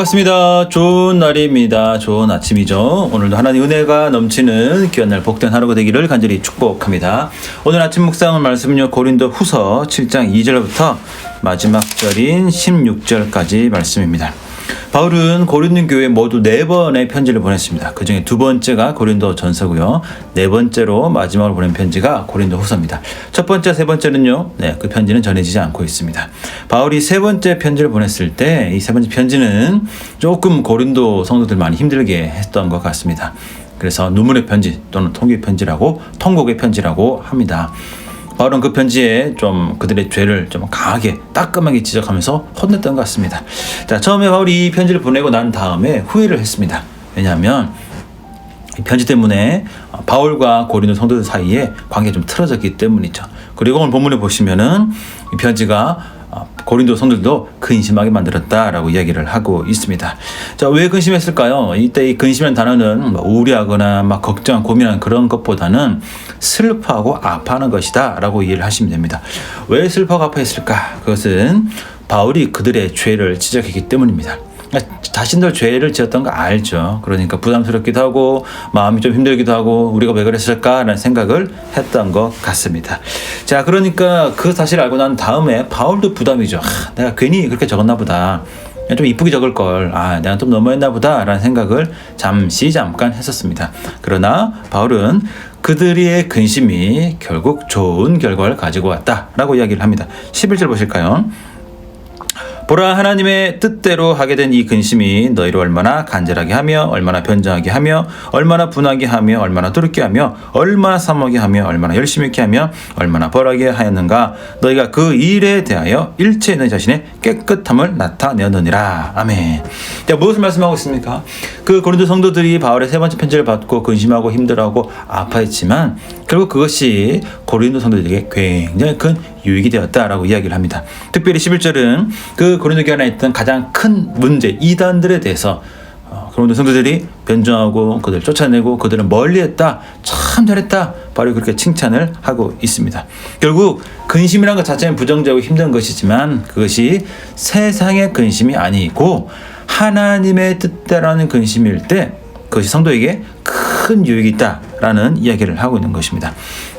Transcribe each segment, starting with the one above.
반갑습니다. 좋은 날입니다. 좋은 아침이죠. 오늘도 하나님 은혜가 넘치는 귀한 날 복된 하루가 되기를 간절히 축복합니다. 오늘 아침 묵상의 말씀은요, 고린도 후서 7장 2절부터 마지막 절인 16절까지 말씀입니다. 바울은 고린도 교회 모두 4번의 편지를 보냈습니다. 그 중에 2번째가 고린도 전서고요. 4번째로 마지막으로 보낸 편지가 고린도 후서입니다. 첫 번째, 세 번째는요, 그 편지는 전해지지 않고 있습니다. 바울이 3번째 편지를 보냈을 때 이 3번째 편지는 조금 고린도 성도들 많이 힘들게 했던 것 같습니다. 그래서 눈물의 편지 또는 통곡의 편지라고 합니다. 바울은 그 편지에 좀 그들의 죄를 좀 강하게 따끔하게 지적하면서 혼냈던 것 같습니다. 자, 처음에 바울이 이 편지를 보내고 난 다음에 후회를 했습니다. 왜냐하면 이 편지 때문에 바울과 고린도 성도들 사이에 관계가 좀 틀어졌기 때문이죠. 그리고 오늘 본문에 보시면은 이 편지가 고린도 성도들도 근심하게 만들었다라고 이야기를 하고 있습니다. 자, 왜 근심했을까요? 이때 이 근심이라는 단어는 우려하거나 막 걱정, 고민하는 그런 것보다는 슬퍼하고 아파하는 것이다라고 이해를 하시면 됩니다. 왜 슬퍼하고 아파했을까? 그것은 바울이 그들의 죄를 지적했기 때문입니다. 자신들 죄를 지었던 거 알죠. 그러니까 부담스럽기도 하고 마음이 좀 힘들기도 하고 우리가 왜 그랬을까라는 생각을 했던 것 같습니다. 자, 그러니까 그 사실을 알고 난 다음에 바울도 부담이죠. 내가 괜히 그렇게 적었나 보다. 좀 이쁘게 적을 걸. 내가 좀 너무했나 보다라는 생각을 잠깐 했었습니다. 그러나 바울은 그들의 근심이 결국 좋은 결과를 가지고 왔다라고 이야기를 합니다. 11절 보실까요? 보라, 하나님의 뜻대로 하게 된 이 근심이 너희를 얼마나 간절하게 하며 얼마나 변정하게 하며 얼마나 분하게 하며 얼마나 두렵게 하며 얼마나 사모하게 하며 얼마나 열심히 있게 하며 얼마나 벌하게 하였는가. 너희가 그 일에 대하여 일체의 너희 자신의 깨끗함을 나타내었느니라. 아멘. 자, 무엇을 말씀하고 있습니까? 그 고린도 성도들이 바울의 3번째 편지를 받고 근심하고 힘들어하고 아파했지만 결국 그것이 고린도 성도들에게 굉장히 큰 유익이 되었다라고 이야기를 합니다. 특별히 11절은 그 고린도 교회 안에 있던 가장 큰 문제, 이단들에 대해서 고린도 성도들이 변정하고 그들을 쫓아내고 그들을 멀리했다, 참 잘했다, 바로 그렇게 칭찬을 하고 있습니다. 결국 근심이라는 것 자체는 부정적이고 힘든 것이지만 그것이 세상의 근심이 아니고 하나님의 뜻대로라는 근심일 때 그것이 성도에게 큰 유익이 있다라는 이야기를 하고 있는 것입니다.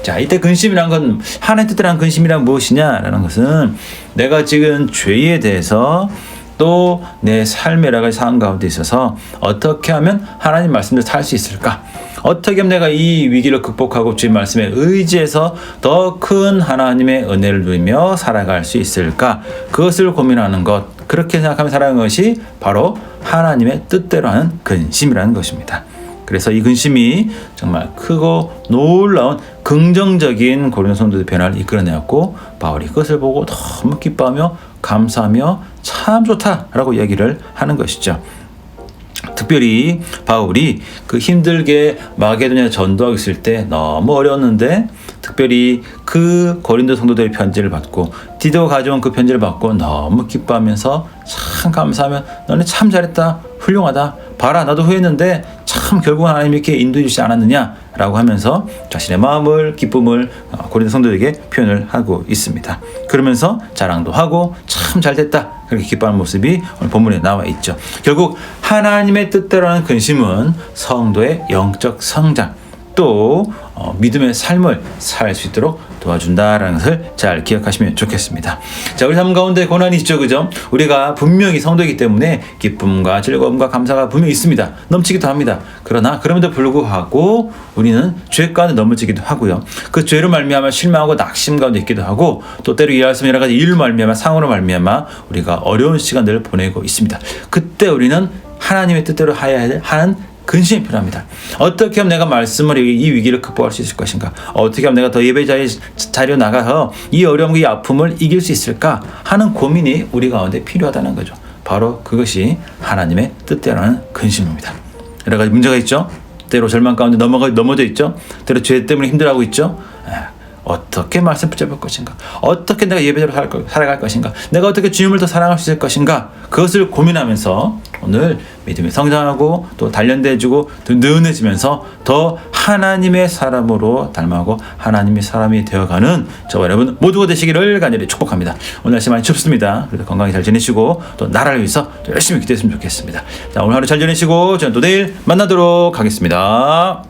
자, 이때 근심이란 건 하나님의 뜻대로라는 근심이란 무엇이냐라는 것은 내가 지금 죄에 대해서 또 내 삶의 여러 가지 상황 가운데 있어서 어떻게 하면 하나님 말씀대로 살 수 있을까? 어떻게 하면 내가 이 위기를 극복하고 주의 말씀에 의지해서 더 큰 하나님의 은혜를 누리며 살아갈 수 있을까? 그것을 고민하는 것, 그렇게 생각하며 살아가는 것이 바로 하나님의 뜻대로 하는 근심이라는 것입니다. 그래서 이 근심이 정말 크고 놀라운 긍정적인 고린도 성도들의 변화를 이끌어내었고 바울이 그것을 보고 너무 기뻐하며 감사하며 참 좋다라고 이야기를 하는 것이죠. 특별히 바울이 그 힘들게 마게도냐 전도하고 있을 때 너무 어려웠는데 특별히 그 고린도 성도들의 편지를 받고 디도가 가져온 그 편지를 받고 너무 기뻐하면서 참 감사하며 너네 참 잘했다, 훌륭하다, 봐라 나도 후회했는데 참 결국 하나님이 이렇게 인도해 주시지 않았느냐라고 하면서 자신의 마음을, 기쁨을 고린도 성도들에게 표현을 하고 있습니다. 그러면서 자랑도 하고 참 잘됐다 그렇게 기뻐하는 모습이 오늘 본문에 나와 있죠. 결국 하나님의 뜻대로 하는 근심은 성도의 영적 성장 또 믿음의 삶을 살 수 있도록 도와준다라는 것을 잘 기억하시면 좋겠습니다. 자, 우리 삶 가운데 고난이 있죠, 그죠? 우리가 분명히 성도이기 때문에 기쁨과 즐거움과 감사가 분명히 있습니다. 넘치기도 합니다. 그러나 그럼에도 불구하고 우리는 죄 가운데 넘어지기도 하고요. 그 죄로 말미암아 실망하고 낙심 가운데 있기도 하고 또 때로 이해할 수 없는 여러 가지 일로 말미암아 상으로 말미암아 우리가 어려운 시간들을 보내고 있습니다. 그때 우리는 하나님의 뜻대로 하는 근심이 필요합니다. 어떻게 하면 내가 말씀을 이 위기를 극복할 수 있을 것인가? 어떻게 하면 내가 더 예배 자리로 나가서 이 어려움과 이 아픔을 이길 수 있을까? 하는 고민이 우리 가운데 필요하다는 거죠. 바로 그것이 하나님의 뜻대로라는 근심입니다. 여러 가지 문제가 있죠. 때로 절망 가운데 넘어져 있죠. 때로 죄 때문에 힘들어하고 있죠. 어떻게 말씀 붙잡을 것인가? 어떻게 내가 예배대로 살아갈 것인가? 내가 어떻게 주님을 더 사랑할 수 있을 것인가? 그것을 고민하면서 오늘 믿음이 성장하고 또 단련돼지고 더 느긋해지면서 더 하나님의 사람으로 닮아가고 하나님의 사람이 되어가는 저와 여러분 모두가 되시기를 간절히 축복합니다. 오늘 날씨 많이 춥습니다. 그래도 건강히 잘 지내시고 또 나라를 위해서 열심히 기도했으면 좋겠습니다. 자, 오늘 하루 잘 지내시고 저는 또 내일 만나도록 하겠습니다.